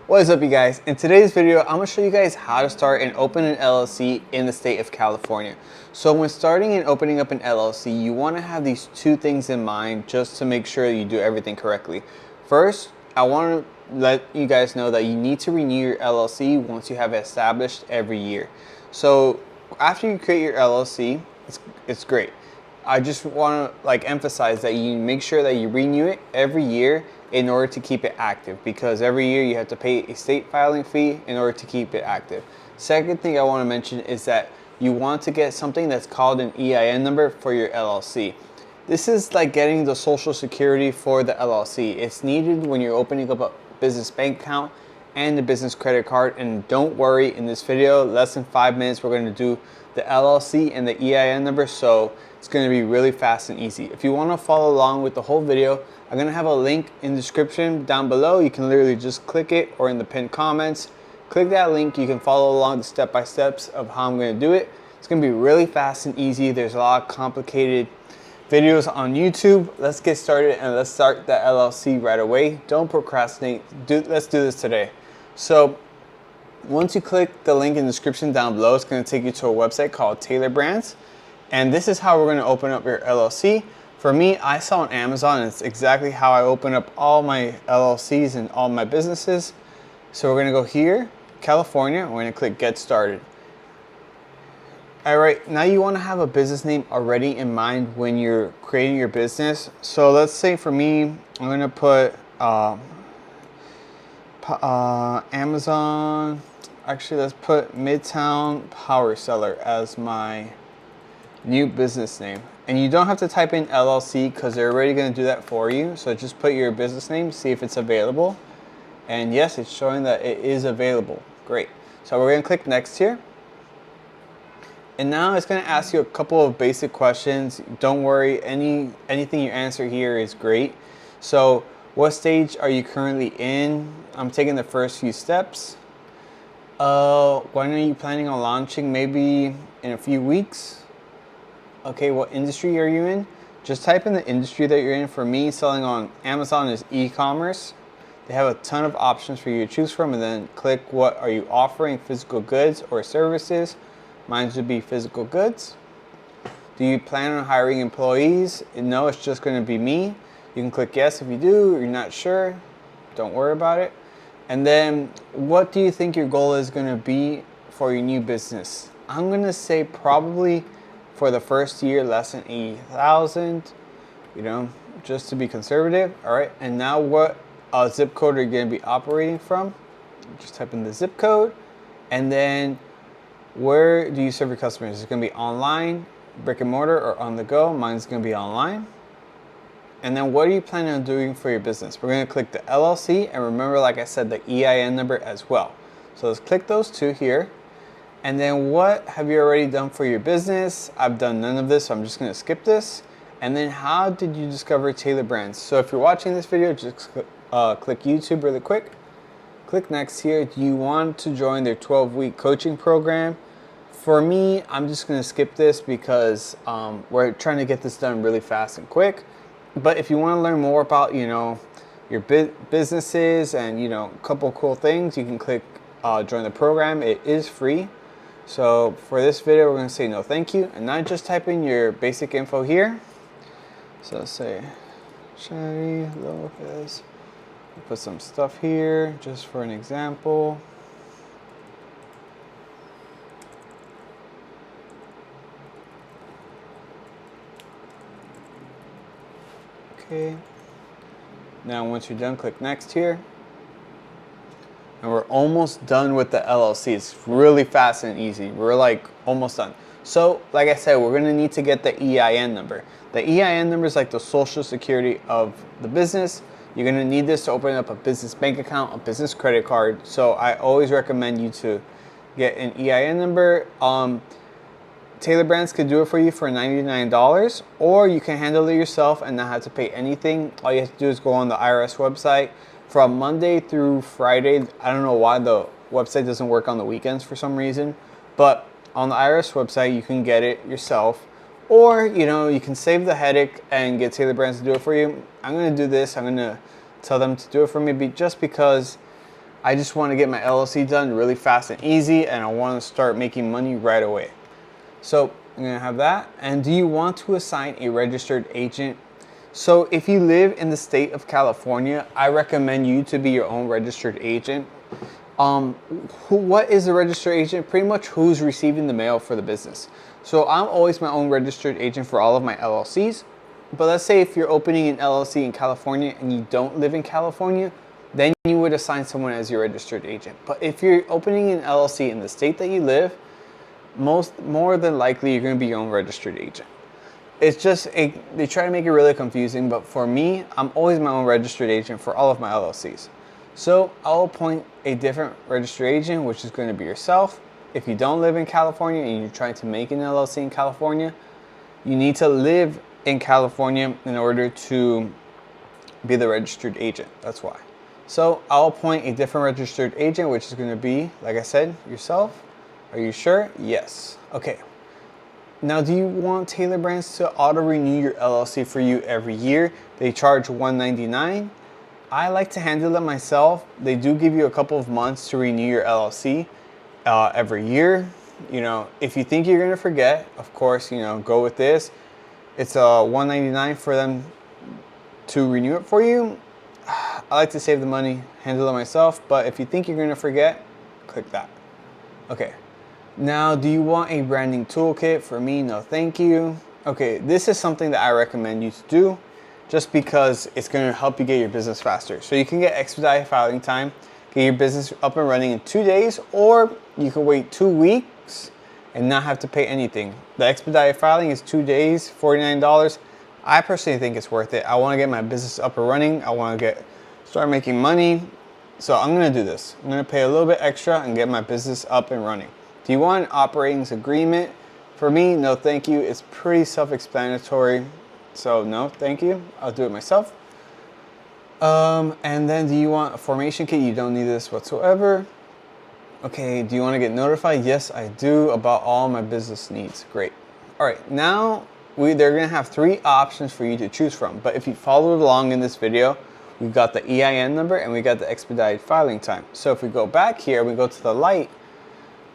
What is up, you guys? In today's video, I'm going to show you guys how to start and open an LLC in the state of California. So when starting and opening up an LLC, you want to have these two things in mind just to make sure you do everything correctly. First, I want to let you guys know that you need to renew your LLC once you have it established every year. So after you create your LLC, it's great. I just want to emphasize that you make sure that you renew it every year in order to keep it active, because every year you have to pay a state filing fee in order to keep it active. Second thing I want to mention is that you want to get something that's called an EIN number for your LLC. This is like getting the social security for the LLC. It's needed when you're opening up a business bank account and the business credit card. And don't worry, in this video, less than 5 minutes, we're going to do the LLC and the EIN number, so it's going to be really fast and easy. If you want to follow along with the whole video, I'm going to have a link in the description down below. You can literally just click it, or in the pinned comments. Click that link. You can follow along the step-by-steps of how I'm going to do it. It's going to be really fast and easy. There's a lot of complicated videos on YouTube. Let's get started and let's start the LLC right away. Don't procrastinate. Let's do this today. So once you click the link in the description down below, it's going to take you to a website called Tailor Brands. And this is how we're going to open up your LLC. For me, I saw on Amazon, and it's exactly how I open up all my LLCs and all my businesses. So we're going to go here, California. We're going to click Get Started. All right, now you want to have a business name already in mind when you're creating your business. So let's say for me, I'm going to put Amazon. Actually, let's put Midtown Power Seller as my new business name. And you don't have to type in LLC because they're already going to do that for you. So just put your business name, see if it's available. And yes, it's showing that it is available. Great. So we're going to click next here. And now it's going to ask you a couple of basic questions. Don't worry, anything you answer here is great. So what stage are you currently in? I'm taking the first few steps. When are you planning on launching? Maybe in a few weeks. Okay, what industry are you in? Just type in the industry that you're in. For me, selling on Amazon is e-commerce. They have a ton of options for you to choose from, and then click what are you offering, physical goods or services. Mine would be physical goods. Do you plan on hiring employees? No, it's just going to be me. You can click yes if you do, or you're not sure. Don't worry about it. And then what do you think your goal is going to be for your new business? I'm going to say probably for the first year, less than 80,000, just to be conservative. All right, and now what zip code are you going to be operating from? Just type in the zip code. And then where do you serve your customers? Is it going to be online, brick and mortar, or on the go? Mine's going to be online. And then what are you planning on doing for your business? We're going to click the LLC, and remember, like I said, the EIN number as well. So let's click those two here. And then what have you already done for your business? I've done none of this, so I'm just going to skip this. And then how did you discover Tailor Brands? So if you're watching this video, just click YouTube really quick. Click next here. Do you want to join their 12-week coaching program? For me, I'm just going to skip this because we're trying to get this done really fast and quick. But if you want to learn more about, your businesses and, a couple cool things, you can click join the program. It is free. So for this video, we're going to say no thank you. And now just type in your basic info here. So say Shari Lopez. Put some stuff here just for an example. Okay. Now once you're done, click next here. And we're almost done with the LLC. It's really fast and easy. We're almost done. So like I said, we're going to need to get the EIN number. The EIN number is like the social security of the business. You're going to need this to open up a business bank account, a business credit card. So I always recommend you to get an EIN number. Tailor Brands could do it for you for $99, or you can handle it yourself and not have to pay anything. All you have to do is go on the IRS website. From Monday through Friday, I don't know why the website doesn't work on the weekends for some reason, but on the IRS website, you can get it yourself. Or, you can save the headache and get Tailor Brands to do it for you. I'm going to do this. I'm going to tell them to do it for me just because I just want to get my LLC done really fast and easy, and I want to start making money right away. So I'm going to have that. And do you want to assign a registered agent? So if you live in the state of California, I recommend you to be your own registered agent. What is a registered agent? Pretty much who's receiving the mail for the business. So I'm always my own registered agent for all of my LLCs. But let's say if you're opening an LLC in California and you don't live in California, then you would assign someone as your registered agent. But if you're opening an LLC in the state that you live, more than likely you're going to be your own registered agent. It's just they try to make it really confusing, but for me, I'm always my own registered agent for all of my LLCs. So I'll appoint a different registered agent, which is going to be yourself. If you don't live in California and you're trying to make an LLC in California, you need to live in California in order to be the registered agent. That's why. So I'll appoint a different registered agent, which is going to be, like I said, yourself. Are you sure? Yes. Okay. Now, do you want Tailor Brands to auto-renew your LLC for you every year? They charge $199. I like to handle it myself. They do give you a couple of months to renew your LLC every year. You know, if you think you're going to forget, of course, you know, go with this. It's $199 for them to renew it for you. I like to save the money, handle it myself, but if you think you're going to forget, click that. Okay. Now, do you want a branding toolkit? For me, no thank you. Okay, this is something that I recommend you to do just because it's going to help you get your business faster. So you can get expedited filing time, get your business up and running in 2 days, or you can wait 2 weeks and not have to pay anything. The expedited filing is 2 days, $49. I personally think it's worth it. I want to get my business up and running. I want to start making money. So I'm going to do this. I'm going to pay a little bit extra and get my business up and running. Do you want an operating agreement? For me, no thank you. It's pretty self-explanatory. So no, thank you. I'll do it myself. And then do you want a formation kit? You don't need this whatsoever. Okay, do you want to get notified? Yes, I do, about all my business needs. Great. All right, now they're going to have 3 options for you to choose from. But if you followed along in this video, we've got the EIN number and we got the expedited filing time. So if we go back here, we go to the light,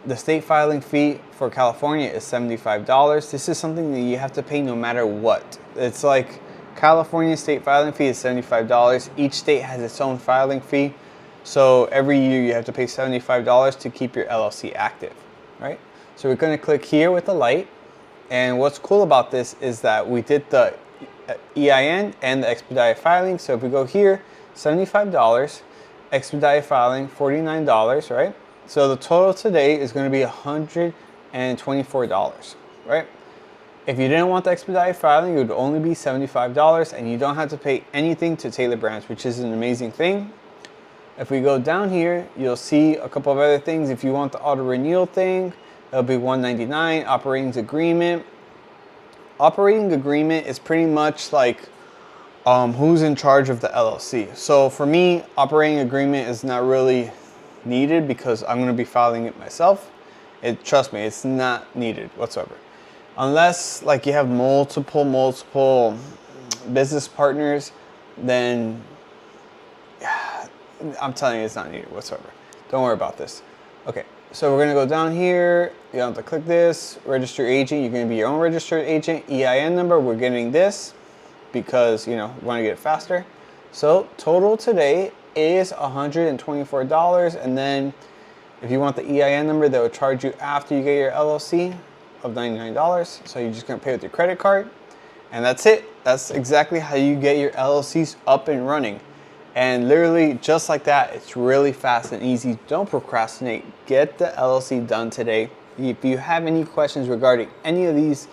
the state filing fee for California is $75. This is something that you have to pay no matter what. It's like California state filing fee is $75. Each state has its own filing fee. So every year you have to pay $75 to keep your LLC active, right? So we're going to click here with the light. And what's cool about this is that we did the EIN and the expedited filing. So if we go here, $75, expedited filing, $49, right? So the total today is going to be $124, right? If you didn't want the expedited filing, it would only be $75, and you don't have to pay anything to Tailor Brands, which is an amazing thing. If we go down here, you'll see a couple of other things. If you want the auto renewal thing, it'll be $199. Operating agreement. Operating agreement is pretty much like who's in charge of the LLC. So for me, operating agreement is not really needed because I'm going to be filing it myself. Trust me, it's not needed whatsoever. Unless like you have multiple business partners, then I'm telling you it's not needed whatsoever. Don't worry about this. Okay, so we're going to go down here. You don't have to click this. Register agent, you're going to be your own registered agent. EIN number, we're getting this because, you know, we want to get it faster. So total today is $124, and then if you want the EIN number, they will charge you after you get your LLC of $99. So you're just gonna pay with your credit card, and that's it. That's exactly how you get your LLCs up and running. And literally just like that, it's really fast and easy. Don't procrastinate. Get the LLC done today. If you have any questions regarding any of these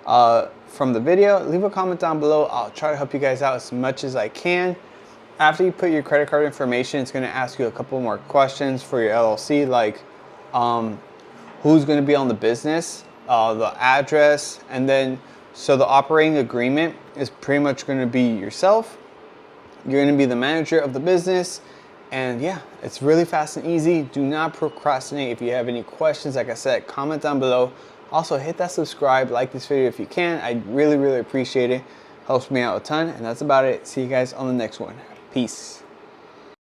from the video, leave a comment down below. I'll try to help you guys out as much as I can. After you put your credit card information, it's going to ask you a couple more questions for your LLC, like who's going to be on the business, the address, and then so the operating agreement is pretty much going to be yourself. You're going to be the manager of the business, and yeah, it's really fast and easy. Do not procrastinate. If you have any questions, like I said, comment down below. Also, hit that subscribe, like this video if you can. I really appreciate it. Helps me out a ton, and that's about it. See you guys on the next one. Peace.